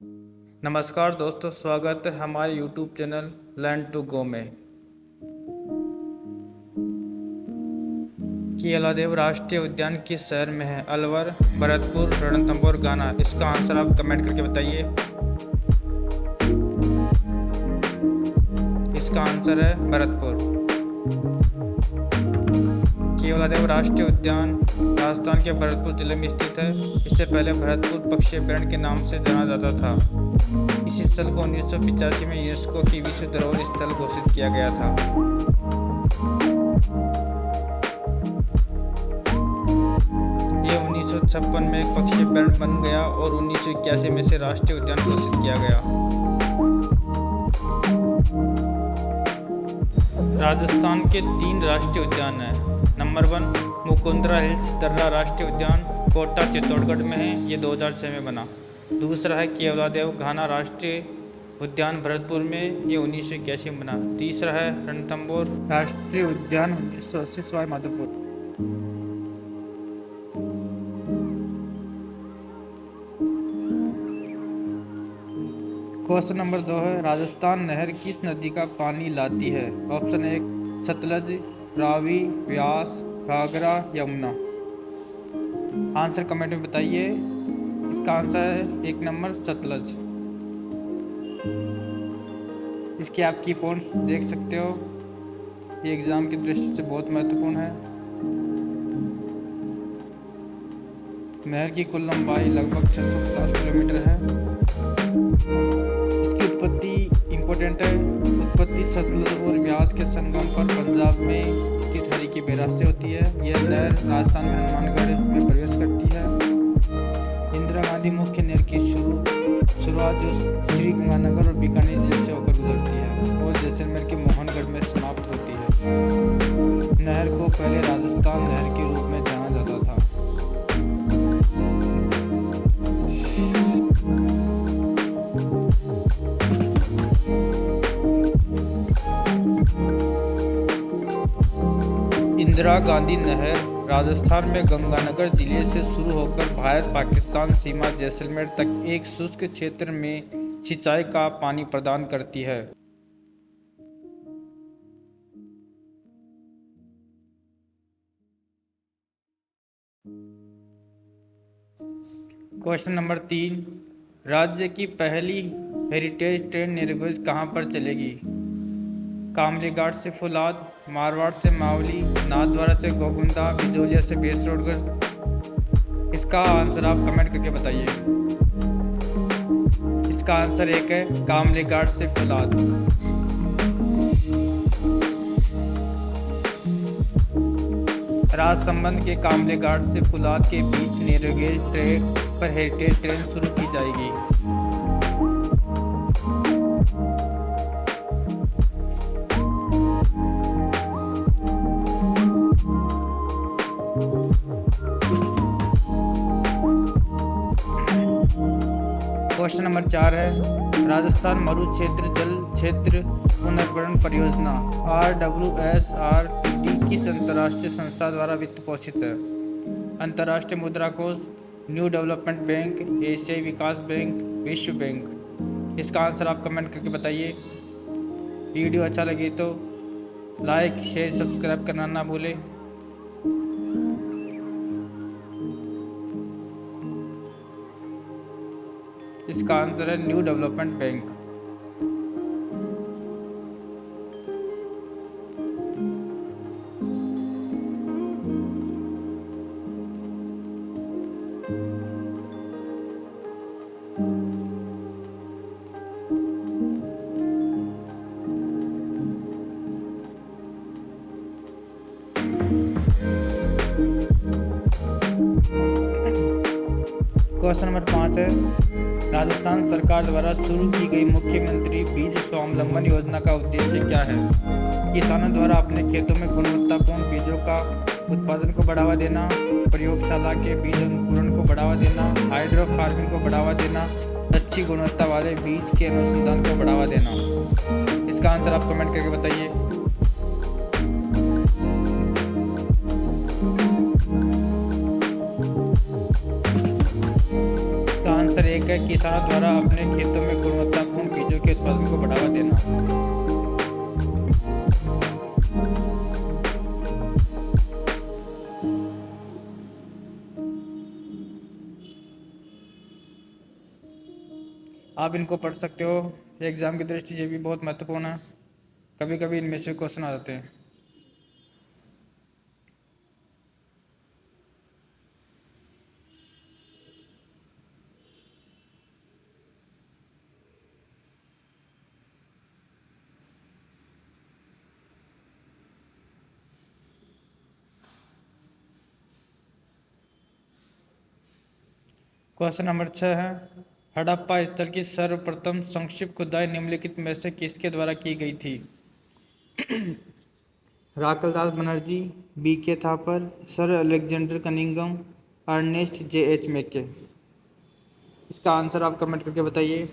नमस्कार दोस्तों, स्वागत है हमारे YouTube channel learn to go में। केवलादेव राष्ट्रीय उद्यान किस शहर में है? अलवर, भरतपुर, रणथंभौर, गाना। इसका आंसर आप कमेंट करके बताइए। इसका आंसर है भरतपुर। केवलादेव राष्ट्रीय उद्यान राजस्थान के भरतपुर जिले में स्थित है। इससे पहले भरतपुर पक्षी अभयारण्य के नाम से जाना जाता था। इसी स्थल को 1985 में यूनेस्को की विश्व धरोहर स्थल घोषित किया गया था। ये 1956 में एक पक्षी अभयारण्य बन गया और 1981 में से राष्ट्रीय उद्यान घोषित किया गया। राजस्थान के 3 राष्ट्रीय उद्यान हैं। नंबर 1 मुकुंदरा हिल्स दर्रा राष्ट्रीय उद्यान, कोटा चित्तौड़गढ़ में है। ये 2006 में बना। दूसरा है केवलादेव घाना राष्ट्रीय उद्यान भरतपुर में, ये 1981 में बना। तीसरा है रणथंभौर राष्ट्रीय उद्यान 1980 सवाई माधोपुर। क्वेश्चन नंबर 2 है राजस्थान नहर किस नदी का पानी लाती है? ऑप्शन 1 सतलज, रावी, व्यास, घाघरा, यमुना। आंसर कमेंट में बताइए। इसका आंसर है 1 नंबर सतलज। इसके आप की पॉइंट्स देख सकते हो। ये एग्जाम की दृष्टि से बहुत महत्वपूर्ण है। नहर की कुल लंबाई लगभग 650 किलोमीटर है। इसकी उत्पत्ति इम्पोर्टेंट है। उत्पत्ति सतलज और व्यास के संगम पर पंजाब में स्थित हरी की बैराज से होती है। यह नहर राजस्थान में हनुमानगढ़ में प्रवेश करती है। इंदिरा गांधी मुख्य नहर की शुरुआत जो श्री गंगानगर और बीकानेर जिले से होकर गुजरती है और जैसलमेर के मोहनगढ़ में समाप्त होती है। नहर को पहले राजस्थान नहर के रूप में जाना जाता था। इंदिरा गांधी नहर राजस्थान में गंगानगर जिले से शुरू होकर भारत पाकिस्तान सीमा जैसलमेर तक एक शुष्क क्षेत्र में सिंचाई का पानी प्रदान करती है। क्वेश्चन नंबर 3 राज्य की पहली हेरिटेज ट्रेन निर्विघ्न कहाँ पर चलेगी? कामलीघाट से फुलाद, मारवाड़ से मावली, नाथद्वारा से गोगुंदा, बिजोलिया से बेसरोडगढ़। इसका आंसर आप कमेंट करके बताइए। इसका आंसर 1 है कामलीघाट से फुलाद। राजसमंद के कामलीघाट से फुलाद के बीच निर्विघ्न ट्रेन पर हेरिटेज ट्रेन शुरू की जाएगी। क्वेश्चन नंबर 4 है राजस्थान मरु क्षेत्र जल क्षेत्र पुनर्भरण परियोजना RWSRPD किस अंतर्राष्ट्रीय संस्था द्वारा वित्त पोषित है? अंतर्राष्ट्रीय मुद्रा कोष, न्यू डेवलपमेंट बैंक, एशियाई विकास बैंक, विश्व बैंक। इसका आंसर आप कमेंट करके बताइए। वीडियो अच्छा लगे तो लाइक, शेयर, सब्सक्राइब करना ना भूलें। इसका आंसर है new development bank. Question number 5 है राजस्थान सरकार द्वारा शुरू की गई मुख्यमंत्री बीज स्वावलंबन योजना का उद्देश्य क्या है? किसानों द्वारा अपने खेतों में गुणवत्तापूर्ण बीजों का उत्पादन को बढ़ावा देना, प्रयोगशाला के बीज अंकुरण को बढ़ावा देना, हाइड्रो फार्मिंग को बढ़ावा देना, अच्छी गुणवत्ता वाले बीज के अनुसंधान को बढ़ावा देना। इसका आंसर आप कमेंट करके बताइए। आंसर 1 टॉपिक है किसानों द्वारा अपने खेतों में गुणवत्तापूर्ण बीजों के उत्पादन को बढ़ावा देना। आप इनको पढ़ सकते हो, एग्जाम की दृष्टि से ये भी बहुत महत्वपूर्ण है, कभी कभी इनमें से क्वेश्चन आ जाते हैं। क्वेश्चन नंबर 6 है, हड़प्पा स्थल की सर्वप्रथम संक्षिप्त खुदाई निम्नलिखित में से किसके द्वारा की गई थी? राकलदास Banerji, B K Thapar, sir Alexander Cunningham, Ernest J H Mackay. इसका आंसर आप कमेंट करके बताइए।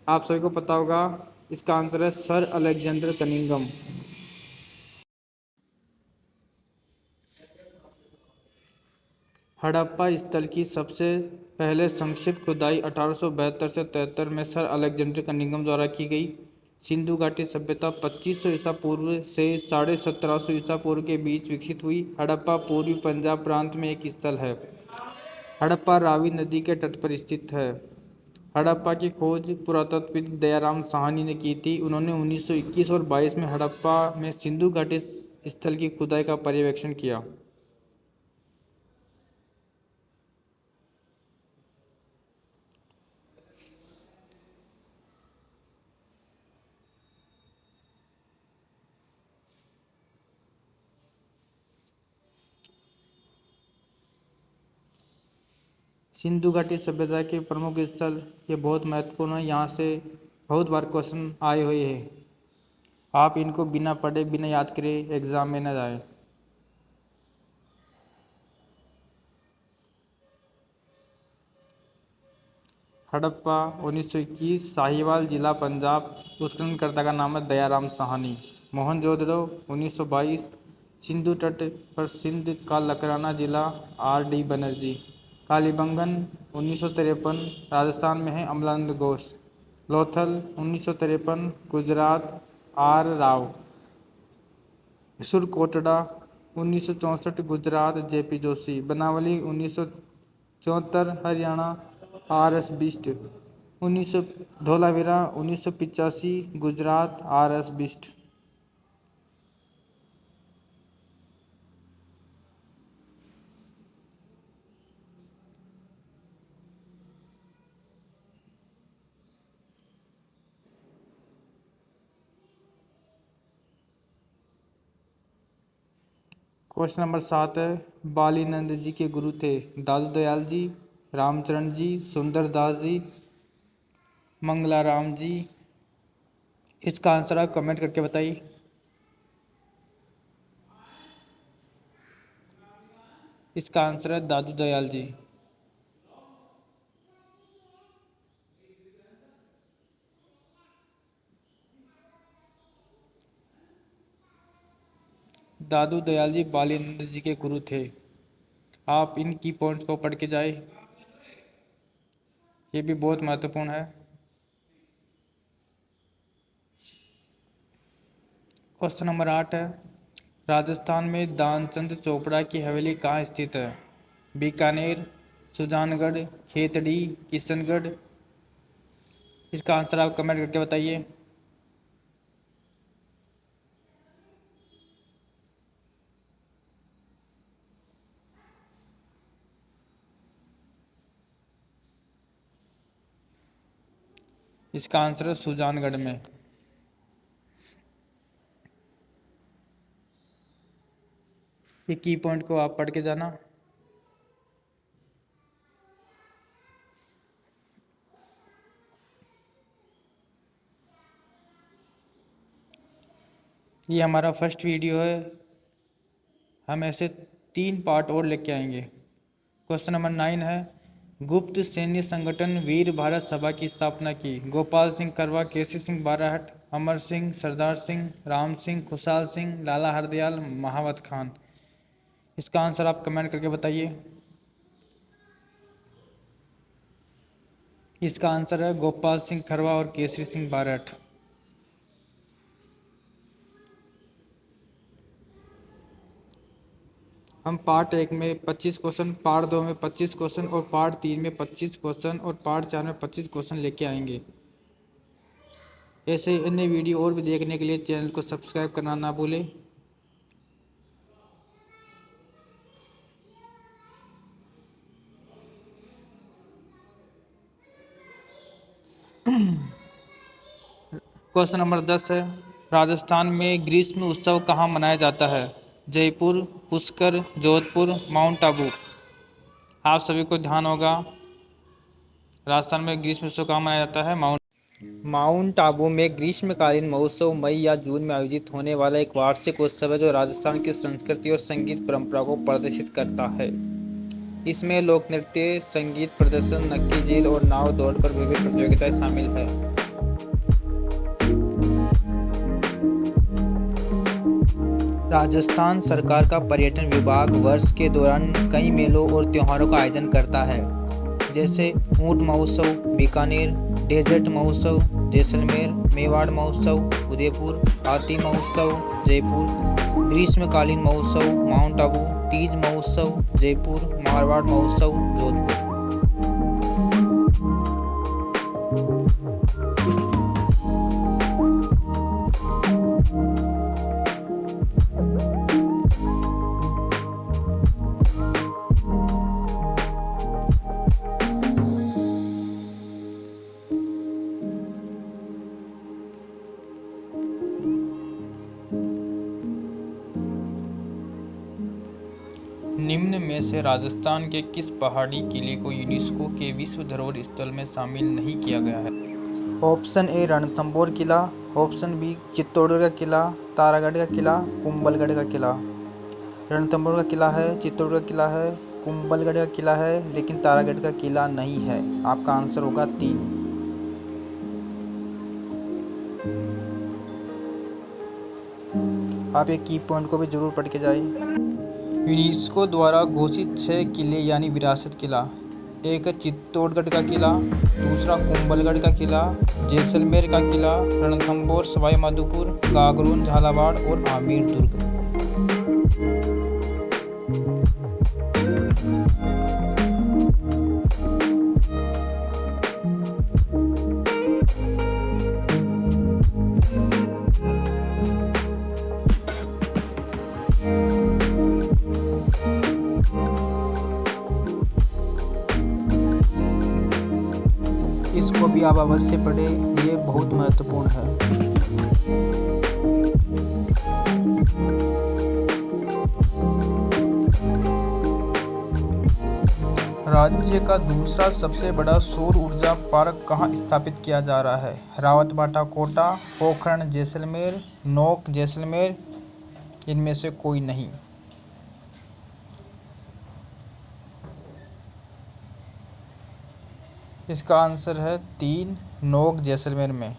आप सभी को पता होगा, इसका आंसर है सर अलेक्जेंडर कनिंगम। हड़प्पा स्थल की सबसे पहले संक्षिप्त खुदाई 1872 से 73 में सर अलेक्जेंडर कनिंगम द्वारा की गई। सिंधु घाटी सभ्यता 2500 ईसा पूर्व से 1750 ईसा पूर्व के बीच विकसित हुई। हड़प्पा पूर्वी पंजाब प्रांत में एक स्थल है। हड़प्पा रावी नदी के तट पर स्थित है। हड़प्पा की खोज पुरातत्वविद दयाराम साहनी ने की थी। उन्होंने 1921 और 22 में हड़प्पा में सिंधु घाटी स्थल की खुदाई का पर्यवेक्षण किया। सिंधु घाटी सभ्यता के प्रमुख स्थल ये बहुत महत्वपूर्ण है, यहाँ से बहुत बार क्वेश्चन आए हुए हैं। आप इनको बिना पढ़े बिना याद करे एग्जाम में न जाए। हड़प्पा 1921, साहिवाल जिला पंजाब, उत्खननकर्ता का नाम है दयाराम साहनी। मोहनजोदड़ो 1922, सिंधु तट पर सिंध का लकराना जिला, आर डी बनर्जी। कालीबंगन 1953, राजस्थान में है, Amalananda Ghosh. Lothal 1953, Gujarat, R Rao. Surkotada 1964, Gujarat, JP Joshi. Banawali 1974, Haryana, R S Bisht. 1900 Dholavira 1985, Gujarat, R S Bisht. Question number 7 है, बाली नंद जी के गुरु थे दादू दयाल जी, रामचरण जी, सुंदरदास जी, मंगलाराम जी। इसका आंसर आप कमेंट करके बताइए। इसका आंसर है दादू दयाल जी। दादू दयाल जी बाली नंद जी के गुरु थे। आप इन की पॉइंट्स को पढ़ के जाए, ये भी बहुत महत्वपूर्ण है। क्वेश्चन नंबर 8 है, राजस्थान में दानचंद चोपड़ा की हवेली कहाँ स्थित है? बीकानेर, सुजानगढ़, खेतड़ी, किशनगढ़। इसका आंसर आप कमेंट करके बताइए। इसका आंसर है सुजानगढ़ में। ये की पॉइंट को आप पढ़ के जाना। ये हमारा फर्स्ट वीडियो है, हम ऐसे 3 पार्ट और लेके आएंगे। क्वेश्चन नंबर 9 है, गुप्त सैन्य संगठन वीर भारत सभा की स्थापना की? गोपाल सिंह करवा, केसी सिंह बाराहट, अमर सिंह, सरदार सिंह, राम सिंह, खुशहाल सिंह, लाला हरदयाल, महावत खान। इसका आंसर आप कमेंट करके बताइए। इसका आंसर है गोपाल सिंह खरवा और केसरी सिंह बारठ। हम पार्ट 1 में 25 क्वेश्चन, पार्ट 2 में 25 क्वेश्चन और पार्ट 3 में 25 क्वेश्चन और पार्ट 4 में 25 क्वेश्चन लेके आएंगे। ऐसे अन्य वीडियो और भी देखने के लिए चैनल को सब्सक्राइब करना ना भूलें। क्वेश्चन नंबर 10 है, राजस्थान में ग्रीष्म उत्सव कहाँ मनाया जाता है? जयपुर, पुष्कर, जोधपुर, माउंट आबू। आप सभी को ध्यान होगा, राजस्थान में ग्रीष्म उत्सव कहाँ मनाया जाता है? माउंट आबू में ग्रीष्मकालीन महोत्सव मई या जून में आयोजित होने वाला एक वार्षिक उत्सव है जो राजस्थान की संस्कृति और संगीत परंपरा को प्रदर्शित करता है। इसमें लोक नृत्य, संगीत प्रदर्शन, नक्की झील और नाव दौड़ पर विभिन्न प्रतियोगिताएं शामिल है। राजस्थान सरकार का पर्यटन विभाग वर्ष के दौरान कई मेलों और त्योहारों का आयोजन करता है, जैसे ऊंट महोत्सव बीकानेर, डेजर्ट महोत्सव जैसलमेर, मेवाड़ महोत्सव उदयपुर, हाथी महोत्सव जयपुर, ग्रीष्मकालीन महोत्सव माउंट आबू, तीज महोत्सव जयपुर, मारवाड़ महोत्सव जोधपुर। निम्न में से राजस्थान के किस पहाड़ी किले को यूनेस्को के विश्व धरोहर स्थल में शामिल नहीं किया गया है? ऑप्शन ए रणथंभौर किला, ऑप्शन बी चित्तौड़गढ़ का किला, तारागढ़ का किला, कुंभलगढ़ का किला। रणथंभौर का किला है, चित्तौड़गढ़ का किला है, कुंभलगढ़ का किला है, लेकिन तारागढ़ का किला नहीं है। आपका आंसर होगा 3। आप एक की पॉइंट को भी जरूर पढ़ के जाए। यूनेस्को द्वारा घोषित 6 किले यानी विरासत किला, एक है चित्तौड़गढ़ का किला, दूसरा कुंभलगढ़ का किला, जैसलमेर का किला, रणथंभौर सवाई माधोपुर, गागरोन झालावाड़ और आमेर दुर्ग। इसको भी आप अवश्य पढ़ें, ये बहुत महत्वपूर्ण है। राज्य का दूसरा सबसे बड़ा सौर ऊर्जा पार्क कहाँ स्थापित किया जा रहा है? रावतबाटा कोटा, पोखरण जैसलमेर, नोक जैसलमेर, इनमें से कोई नहीं। इसका आंसर है 3 नोक जैसलमेर में।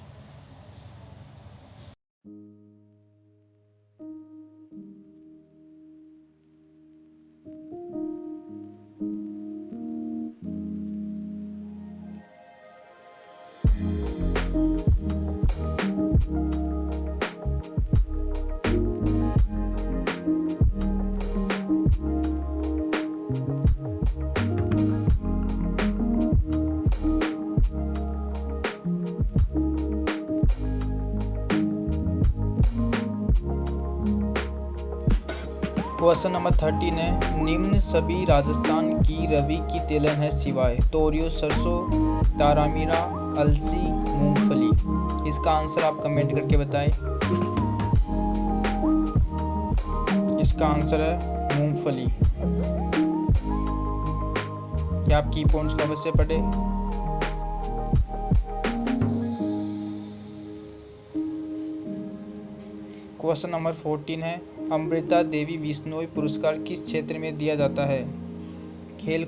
क्वेश्चन नंबर 13 है, निम्न सभी राजस्थान की रबी की तिलहन है सिवाय तोरियो, सरसों, तारामीरा, अलसी, मूंगफली। इसका आंसर आप कमेंट करके बताएं। इसका आंसर है मूंगफली। क्या आप की पॉइंट्स को अवश्य पढ़े। क्वेश्चन नंबर 14 है, अमृता देवी बिश्नोई पुरस्कार किस क्षेत्र में दिया जाता है? खेल।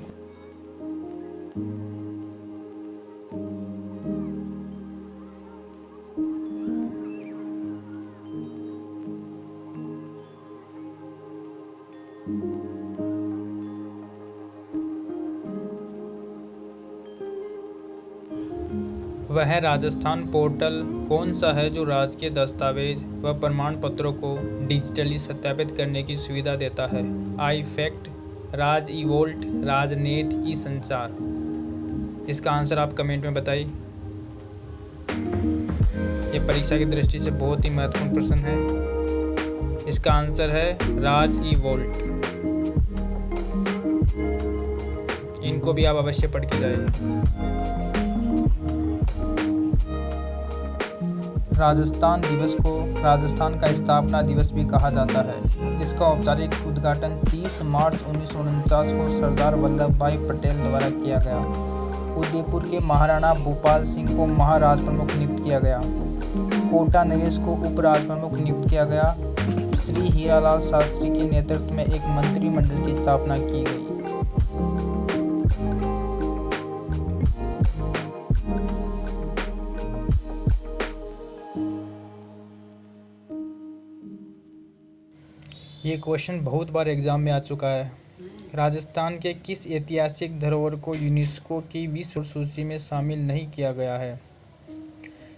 वह राजस्थान पोर्टल कौन सा है जो राजकीय दस्तावेज व प्रमाण पत्रों को डिजिटली सत्यापित करने की सुविधा देता है? आई फैक्ट, राज ई वोल्ट, राजनेट, ई संचार। इसका आंसर आप कमेंट में बताइए। ये परीक्षा की दृष्टि से बहुत ही महत्वपूर्ण प्रश्न है। इसका आंसर है राज ई वोल्ट। इनको भी आप अवश्य पढ़ के जाइए। राजस्थान दिवस को राजस्थान का स्थापना दिवस भी कहा जाता है। इसका औपचारिक उद्घाटन 30 मार्च 1949 को सरदार वल्लभ भाई पटेल द्वारा किया गया। उदयपुर के महाराणा भूपाल सिंह को महाराज प्रमुख नियुक्त किया गया। कोटा नरेश को उपराज प्रमुख नियुक्त किया गया। श्री हीरालाल शास्त्री के नेतृत्व में एक मंत्रिमंडल की स्थापना की गई। ये क्वेश्चन बहुत बार एग्जाम में आ चुका है। राजस्थान के किस ऐतिहासिक धरोहर को यूनेस्को की विश्व सूची में शामिल नहीं किया गया है?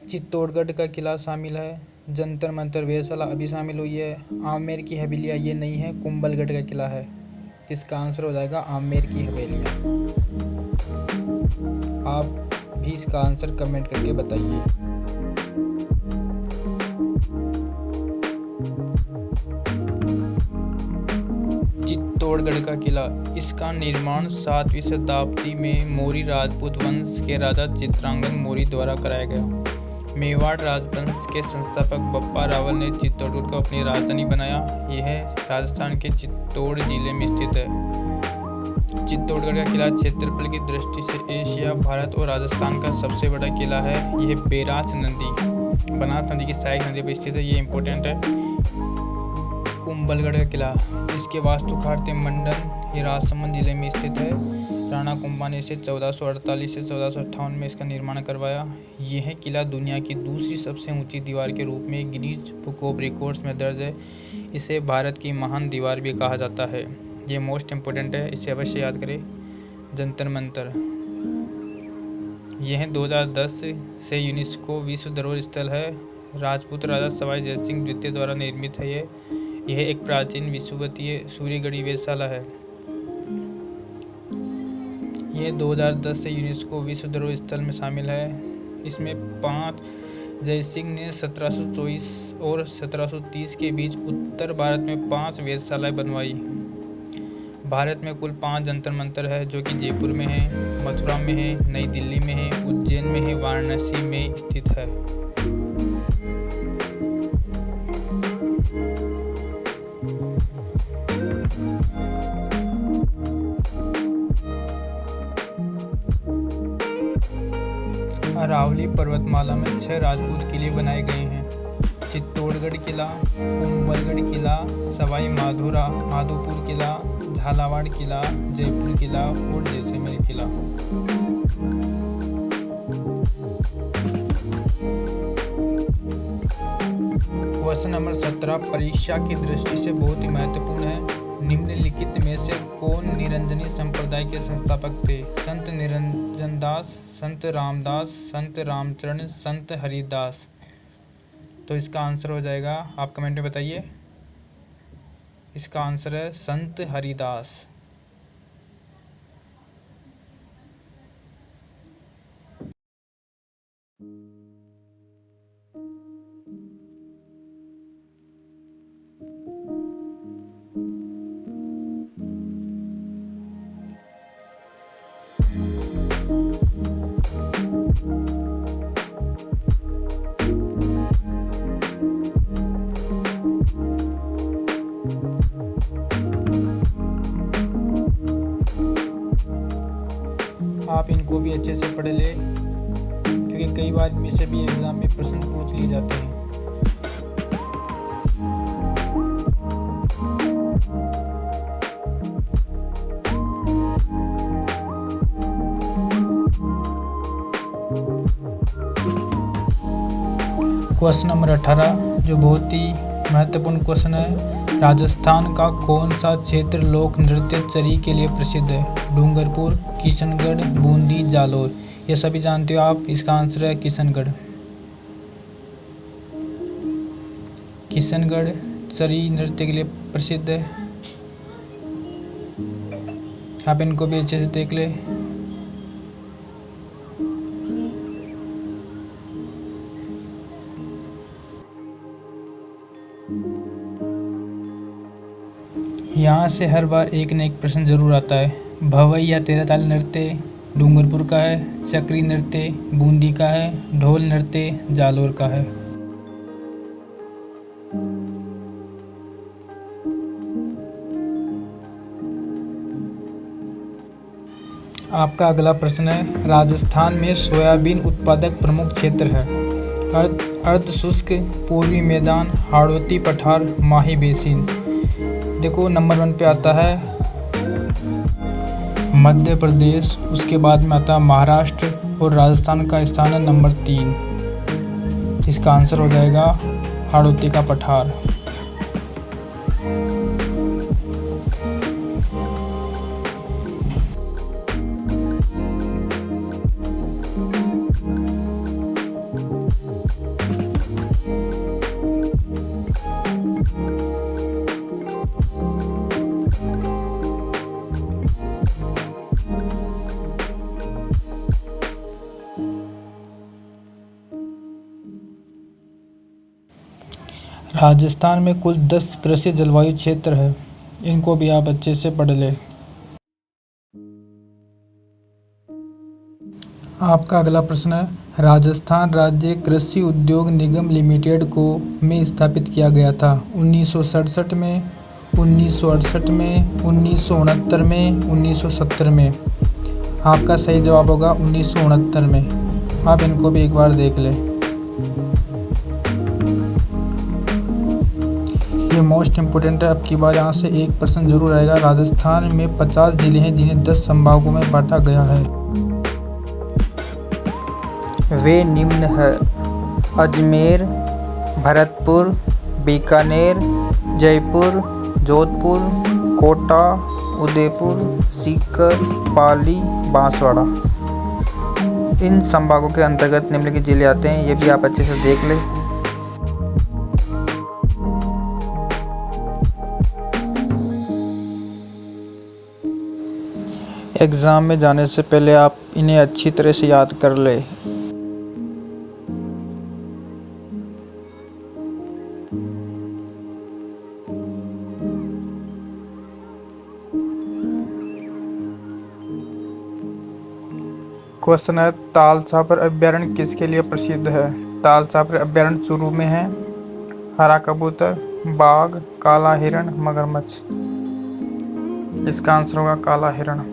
चित्तौड़गढ़ का किला शामिल है, जंतर मंतर वेधशाला अभी शामिल हुई है, आमेर की हवेलियाँ ये नहीं है, कुंभलगढ़ का किला है। इसका आंसर हो जाएगा आमेर की हवेलियाँ। आप भी इसका आंसर कमेंट करके बताइए। चित्तौड़गढ़ का किला, इसका निर्माण 7वीं शताब्दी में मौर्य राजपूत वंश के राजा चित्रांगन मौर्य द्वारा कराया गया। मेवाड़ राजवंश के संस्थापक बप्पा रावल ने चित्तौड़गढ़ को अपनी राजधानी बनाया। यह राजस्थान के चित्तौड़ जिले में स्थित है। चित्तौड़गढ़ का किला क्षेत्रफल की दृष्टि से एशिया, भारत और राजस्थान का सबसे बड़ा किला है। यह बैराज नदी, बनास नदी की सहायक नदी पर स्थित है। ये इम्पोर्टेंट है। कुंभलगढ़ का किला, इसके वास्तुकार मंडन ये राजसमंद जिले में स्थित है। राणा कुंभा ने इसे 1448 से 1458 में इसका निर्माण करवाया। यह किला दुनिया की दूसरी सबसे ऊंची दीवार के रूप में गिनीज बुक ऑफ रिकॉर्ड्स में दर्ज है। इसे भारत की महान दीवार भी कहा जाता है। ये मोस्ट इम्पोर्टेंट है, इसे अवश्य याद करें। जंतर मंतर, यह 2010 से यूनेस्को विश्व धरोहर स्थल है। राजपूत राजा सवाई जयसिंह द्वितीय द्वारा निर्मित है। यह एक प्राचीन विषुवतीय सूर्यगढ़ी वेधशाला है। यह 2010 से यूनेस्को विश्व धरोहर स्थल में शामिल है। इसमें 5 जयसिंह ने 1724 और 1730 के बीच उत्तर भारत में 5 वेधशालाएं बनवाई। भारत में कुल 5 जंतर मंतर है, जो कि जयपुर में है, मथुरा में है, नई दिल्ली में है, उज्जैन में है, वाराणसी में स्थित है। अरावली पर्वतमाला में 6 राजपूत किले बनाए गए हैं। चित्तौड़गढ़ किला, कुंभलगढ़ किला, सवाई माधोपुर किला, झालावाड़ किला, जयपुर किला और जैसलमेर किला। क्वेश्चन नंबर 17 परीक्षा की दृष्टि से बहुत ही महत्वपूर्ण है। निम्नलिखित में से कौन निरंजनी संप्रदाय के संस्थापक थे? संत निरंजन दास, संत रामदास, संत रामचरण, संत हरिदास। तो इसका आंसर हो जाएगा, आप कमेंट में बताइए। इसका आंसर है संत हरिदास। आप इनको भी अच्छे से पढ़ ले, क्योंकि कई बार में से भी एग्जाम में प्रश्न पूछ लिए जाते हैं। क्वेश्चन नंबर 18 जो बहुत ही महत्वपूर्ण क्वेश्चन है। राजस्थान का कौन सा क्षेत्र लोक नृत्य चरी के लिए प्रसिद्ध है? डूंगरपुर, किशनगढ़, बूंदी, जालौर। ये सभी जानते हो आप। इसका आंसर है किशनगढ़। किशनगढ़ सरी नृत्य के लिए प्रसिद्ध है। आप इनको भी अच्छे से देख ले। यहाँ से हर बार एक न एक प्रश्न जरूर आता है। भवई या तेरह ताल नृत्य डूंगरपुर का है, चक्री नृत्य बूंदी का है, ढोल नृत्य जालोर का है। आपका अगला प्रश्न है, राजस्थान में सोयाबीन उत्पादक प्रमुख क्षेत्र है। अर्ध शुष्क, पूर्वी मैदान, हाड़ौती पठार, माही बेसिन। देखो नंबर 1 पे आता है मध्य प्रदेश, उसके बाद में आता है महाराष्ट्र और राजस्थान का स्थान है नंबर 3। इसका आंसर हो जाएगा हाड़ौती का पठार। राजस्थान में कुल 10 कृषि जलवायु क्षेत्र है। इनको भी आप अच्छे से पढ़ लें। आपका अगला प्रश्न है, राजस्थान राज्य कृषि उद्योग निगम लिमिटेड को में स्थापित किया गया था। 1967 में, 1968 में, 1969 में, 1970 में। आपका सही जवाब होगा 1969 में। आप इनको भी एक बार देख लें। ये मोस्ट इम्पोर्टेंट है। अब की बार यहाँ से एक प्रश्न जरूर आएगा। राजस्थान में 50 जिले हैं जिन्हें 10 संभागों में बांटा गया है। वे निम्न है: अजमेर, भरतपुर, बीकानेर, जयपुर, जोधपुर, कोटा, उदयपुर, सीकर, पाली, बांसवाड़ा। इन संभागों के अंतर्गत निम्नलिखित जिले आते हैं। ये भी आप अच्छे से देख लें। एग्ज़ाम में जाने से पहले आप इन्हें अच्छी तरह से याद कर लें। क्वेश्चन है, ताल छापर अभ्यारण्य किसके लिए प्रसिद्ध है? ताल छापर अभ्यारण्य चूरू में है। हरा कबूतर, बाघ, काला हिरण, मगरमच्छ। इसका आंसर होगा काला हिरण।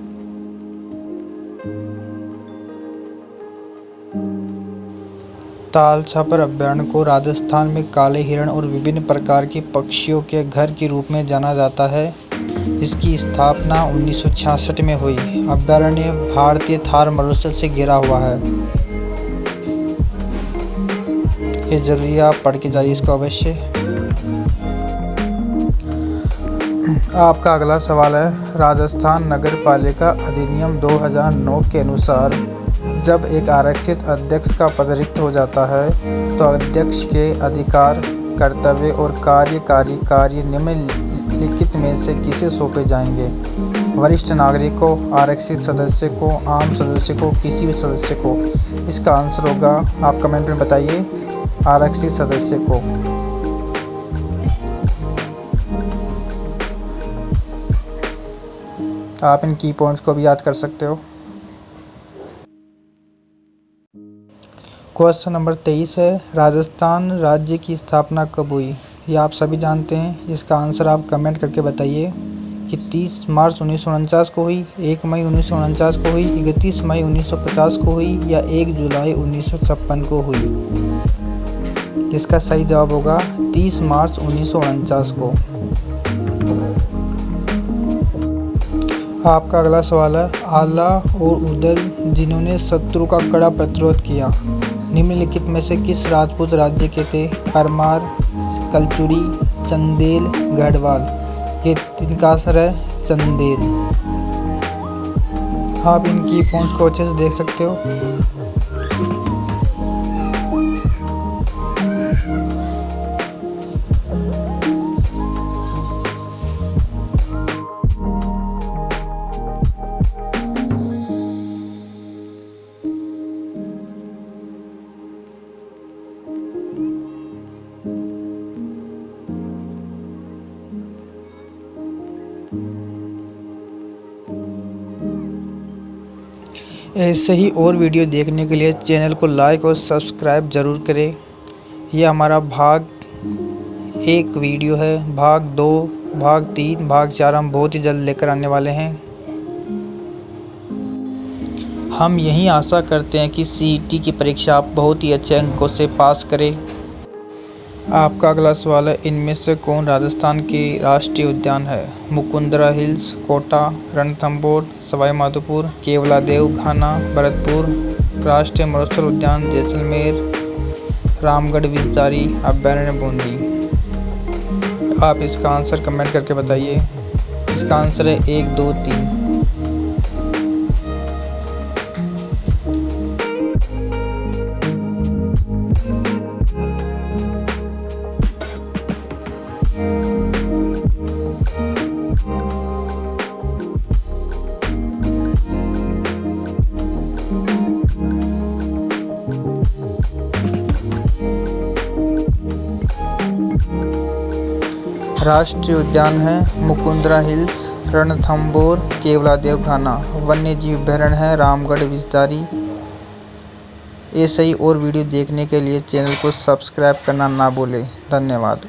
ताल छापर अभ्यारण्य को राजस्थान में काले हिरण और विभिन्न प्रकार के पक्षियों के घर के रूप में जाना जाता है। इसकी स्थापना 1966 में हुई। अभ्यारण्य भारतीय थार मरुस्थल से घिरा हुआ है। ये जरूरी आप पढ़ के जाइए इसको अवश्य। आपका अगला सवाल है, राजस्थान नगर पालिका अधिनियम 2009 के अनुसार जब एक आरक्षित अध्यक्ष का पद रिक्त हो जाता है तो अध्यक्ष के अधिकार, कर्तव्य और कार्यकारी कार्य निम्नलिखित में से किसे सौंपे जाएंगे? वरिष्ठ नागरिक को, आरक्षित सदस्य को, आम सदस्य को, किसी भी सदस्य को। इसका आंसर होगा, आप कमेंट में बताइए, आरक्षित सदस्य को। आप इन की पॉइंट्स को भी याद कर सकते हो। क्वेश्चन नंबर 23 है, राजस्थान राज्य की स्थापना कब हुई? ये आप सभी जानते हैं। इसका आंसर आप कमेंट करके बताइए कि 30 मार्च 1949 को हुई, 1 मई 1949 को हुई, 31 मई 1950 को हुई या 1 जुलाई 1956 को हुई। इसका सही जवाब होगा 30 मार्च 1949 को। आपका अगला सवाल है, आला और उदल जिन्होंने शत्रु का कड़ा प्रतिरोध किया, निम्नलिखित में से किस राजपूत राज्य के थे? परमार, कलचुरी, चंदेल, गढ़वाल। ये इनका आंसर है चंदेल। आप इनकी पूंछ को अच्छे से देख सकते हो। ऐसे ही और वीडियो देखने के लिए चैनल को लाइक और सब्सक्राइब ज़रूर करें। यह हमारा भाग 1 वीडियो है। भाग 2, भाग 3, भाग 4 हम बहुत ही जल्द लेकर आने वाले हैं। हम यही आशा करते हैं कि CET की परीक्षा आप बहुत ही अच्छे अंकों से पास करें। आपका अगला सवाल है, इनमें से कौन राजस्थान के राष्ट्रीय उद्यान है? मुकुंदरा हिल्स, कोटा, रणथंभौर, सवाई माधोपुर, केवलादेव घाना, भरतपुर, राष्ट्रीय मत्स्य उद्यान जैसलमेर, रामगढ़ विषधारी अभयारण्य बूंदी। आप इसका आंसर कमेंट करके बताइए। इसका आंसर है 1, 2, 3। राष्ट्रीय उद्यान है मुकुंदरा हिल्स, रणथंभौर, केवलादेव घाना। वन्यजीव अभयारण्य है रामगढ़ विषधारी। ऐसे ही और वीडियो देखने के लिए चैनल को सब्सक्राइब करना ना भूलें। धन्यवाद।